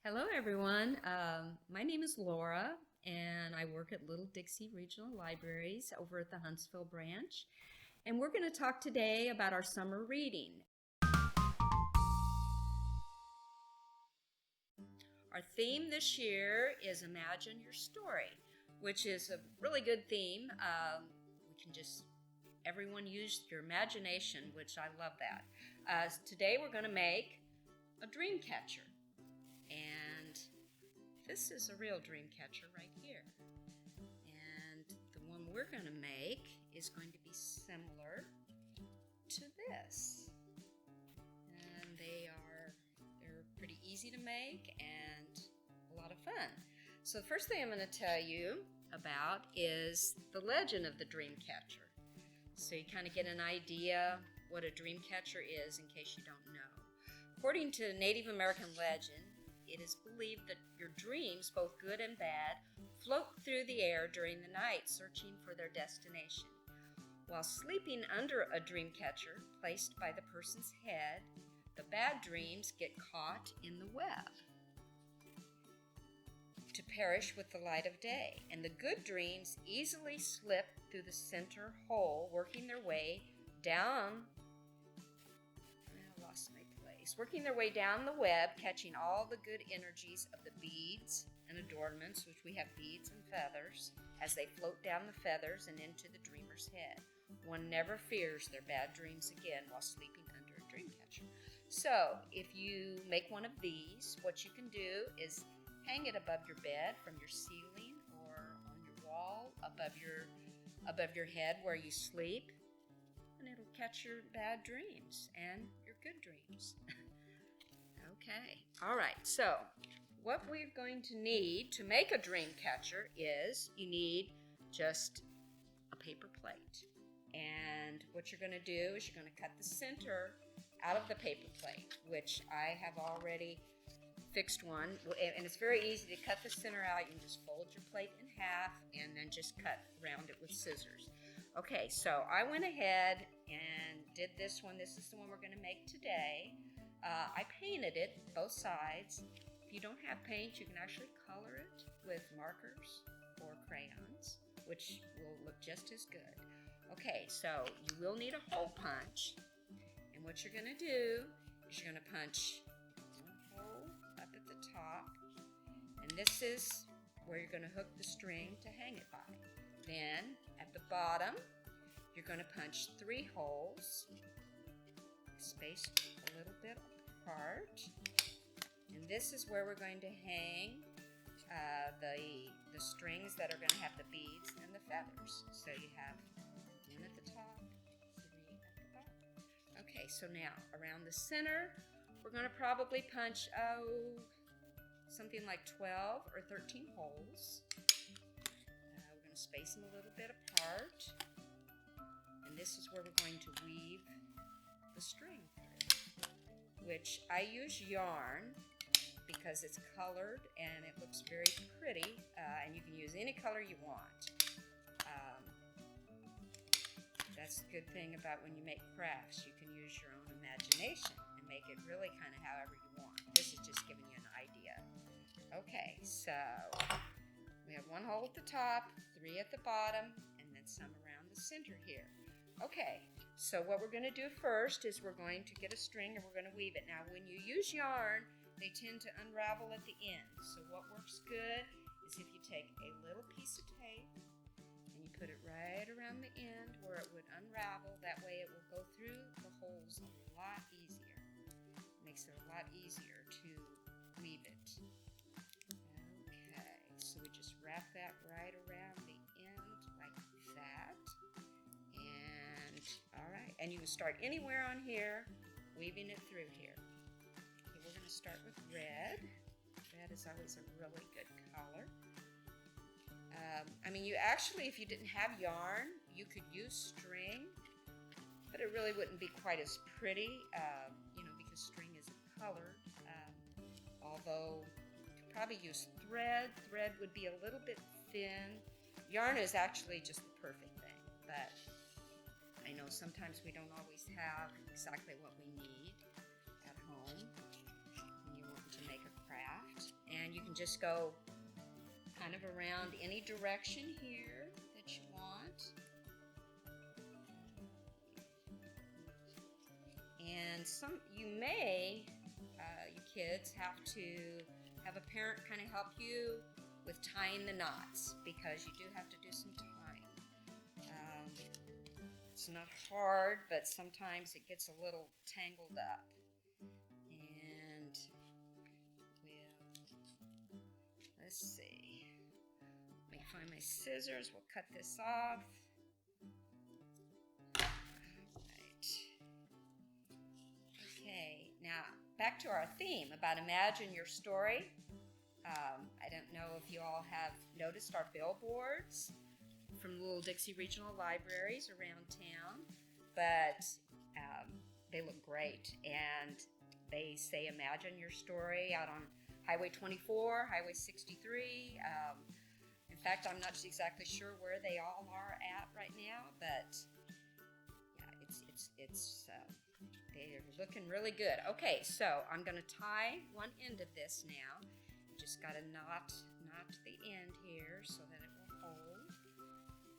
Hello everyone, my name is Laura and I work at Little Dixie Regional Libraries over at the Huntsville branch, and we're going to talk today about our summer reading. Our theme this year is Imagine Your Story, which is a really good theme. We can just, everyone use your imagination, which I love that. Today we're going to make a Dreamcatcher. And this is a real Dreamcatcher right here. And the one we're going to make is going to be similar to this. And they're pretty easy to make and a lot of fun. So the first thing I'm going to tell you about is the legend of the Dreamcatcher. So you kind of get an idea what a Dreamcatcher is in case you don't know. According to Native American legend, it is believed that your dreams, both good and bad, float through the air during the night, searching for their destination. While sleeping under a dream catcher placed by the person's head, the bad dreams get caught in the web to perish with the light of day, and the good dreams easily slip through the center hole, working their way down the web, catching all the good energies of the beads and adornments, which we have beads and feathers, as they float down the feathers and into the dreamer's head. One never fears their bad dreams again while sleeping under a dream catcher. So, if you make one of these, what you can do is hang it above your bed from your ceiling or on your wall above your head where you sleep, and it'll catch your bad dreams and your good dreams. Okay, all right, so what we're going to need to make a dream catcher is you need just a paper plate. And what you're going to do is you're going to cut the center out of the paper plate, which I have already fixed one. And it's very easy to cut the center out. You can just fold your plate in half and then just cut around it with scissors. Okay, so I went ahead and did this one. This is the one we're going to make today. I painted it, both sides. If you don't have paint, you can actually color it with markers or crayons, which will look just as good. Okay, so you will need a hole punch. And what you're going to do is you're going to punch one hole up at the top. And this is where you're going to hook the string to hang it by. Then, at the bottom, you're going to punch 3 holes, spaced a little bit apart. And this is where we're going to hang the strings that are going to have the beads and the feathers. So you have 1 at the top, 3 at the bottom. Okay, so now around the center, we're going to probably punch, something like 12 or 13 holes. We're going to space them a little bit apart. And this is where we're going to weave the string through, which I use yarn because it's colored and it looks very pretty, and you can use any color you want. That's the good thing about when you make crafts. You can use your own imagination and make it really kind of however you want. This is just giving you an idea. Okay, so we have 1 hole at the top, 3 at the bottom, and then some around the center here. Okay, so what we're going to do first is we're going to get a string and we're going to weave it. Now, when you use yarn, they tend to unravel at the end. So what works good is if you take a little piece of tape and you put it right around the end where it would unravel. That way it will go through the holes a lot easier. It makes it a lot easier to weave it. Okay, so we just wrap that right around the end like that. And all right, and you can start anywhere on here, weaving it through here. Okay, we're going to start with red. Red is always a really good color. I mean, you actually, if you didn't have yarn, you could use string, but it really wouldn't be quite as pretty, because string isn't colored. Although you could probably use thread. Thread would be a little bit thin. Yarn is actually just the perfect thing, but I know sometimes we don't always have exactly what we need at home when you want to make a craft. just go kind of around any direction here that you want. And you may, you kids, have to have a parent kind of help you with tying the knots, because you do have to do some tying. It's not hard, but sometimes it gets a little tangled up. And let's see. Let me find my scissors. We'll cut this off. Alright. Okay, now back to our theme about imagine your story. I don't know if you all have noticed our billboards from Little Dixie Regional Libraries around town, but they look great, and they say imagine your story out on Highway 24, Highway 63. In fact, I'm not exactly sure where they all are at right now, but yeah, they're looking really good. Okay, so I'm going to tie one end of this now. Just got to knot the end here so that it will hold.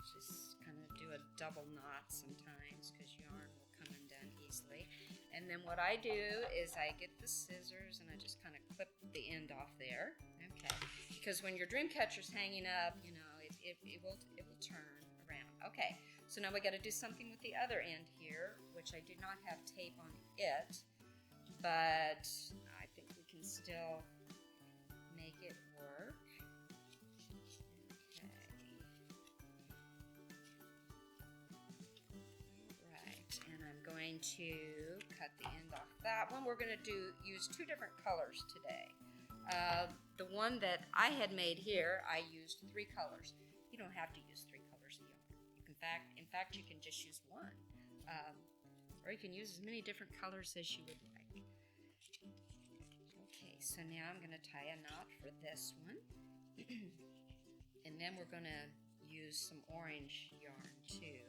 Just kind of do a double knot sometimes because yarn will come undone easily. And then what I do is I get the scissors and I just kind of clip the end off there. Okay, because when your Dreamcatcher's hanging up, you know, it will turn around. Okay, so now we got to do something with the other end here, which I do not have tape on it, but I think we can still make it work. Okay. Alright, and I'm going to cut the end off that one. We're going to use two different colors today. The one that I had made here, I used 3 colors. You don't have to use 3 colors of yarn. In fact, you can just use one. Or you can use as many different colors as you would like. Okay, so now I'm going to tie a knot for this one. And then we're going to use some orange yarn too.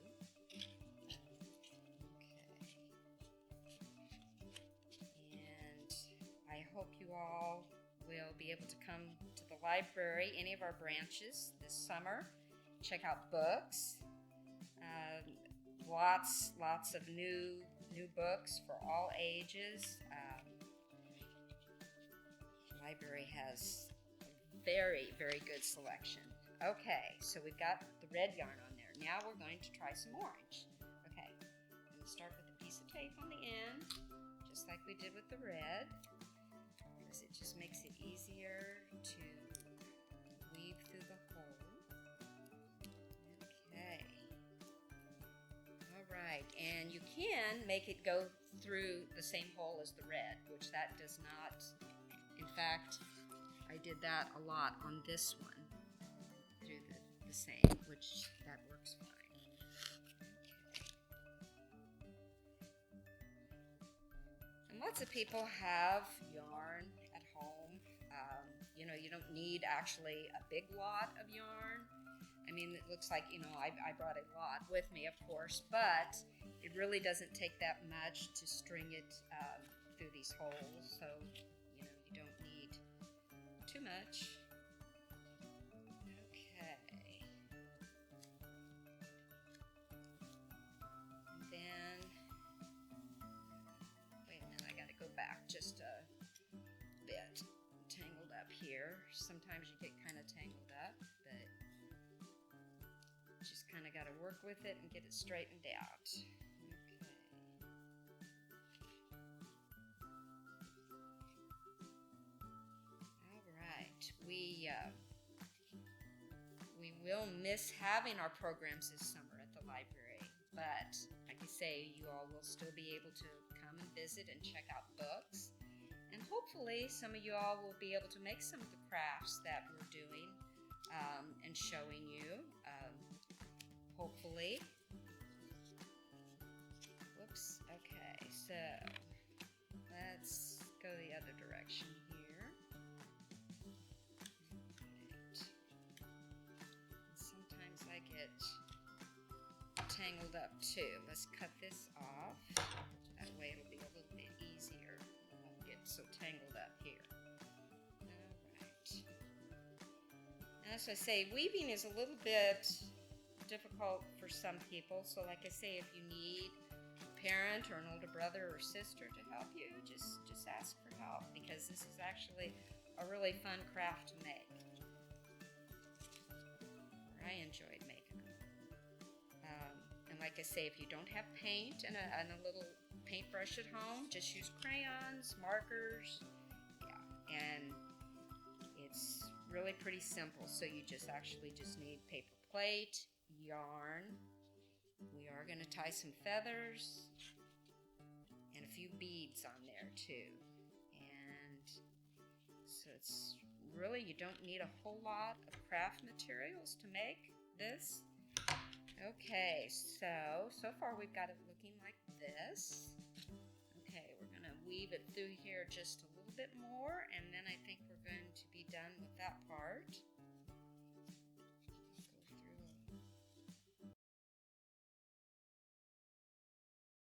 Okay. And I hope you all will be able to come to the library, any of our branches this summer. Check out books. Lots of new books for all ages. The library has a very, very good selection. Okay, so we've got the red yarn on there. Now we're going to try some orange. Okay, I'm going to start with a piece of tape on the end, just like we did with the red, because it just makes it easier to weave through the hole. Okay. All right, and you can make it go through the same hole as the red, which that does not. In fact, I did that a lot on this one, through the same, which that works fine. Okay. And lots of people have yarn at home. You know, you don't need actually a big lot of yarn. I mean, it looks like, you know, I brought a lot with me, of course, but it really doesn't take that much to string it through these holes, so, you know, you don't need too much. Okay. And then, wait a minute, I gotta go back just a bit. Tangled up here. Sometimes you get kind of tangled up, but just kind of got to work with it and get it straightened out. Okay. All right. We will miss having our programs this summer at the library, but like I say, you all will still be able to come and visit and check out books. And hopefully some of you all will be able to make some of the crafts that we're doing and showing you. Hopefully. Whoops. Okay, so let's go the other direction here. Right. Sometimes I get tangled up too. Let's cut this off. That way it'll be a little bit easier. So tangled up here. All right. as I say, weaving is a little bit difficult for some people. So like I say, if you need a parent or an older brother or sister to help you, just ask for help, because this is actually a really fun craft to make. I enjoyed making them. And like I say, if you don't have paint and a little paintbrush at home, just use crayons, markers, and it's really pretty simple. So you just need paper plate, yarn. We are going to tie some feathers and a few beads on there too. And so it's really, you don't need a whole lot of craft materials to make this. Okay, so far we've got it looking like this. Okay, we're going to weave it through here just a little bit more, and then I think we're going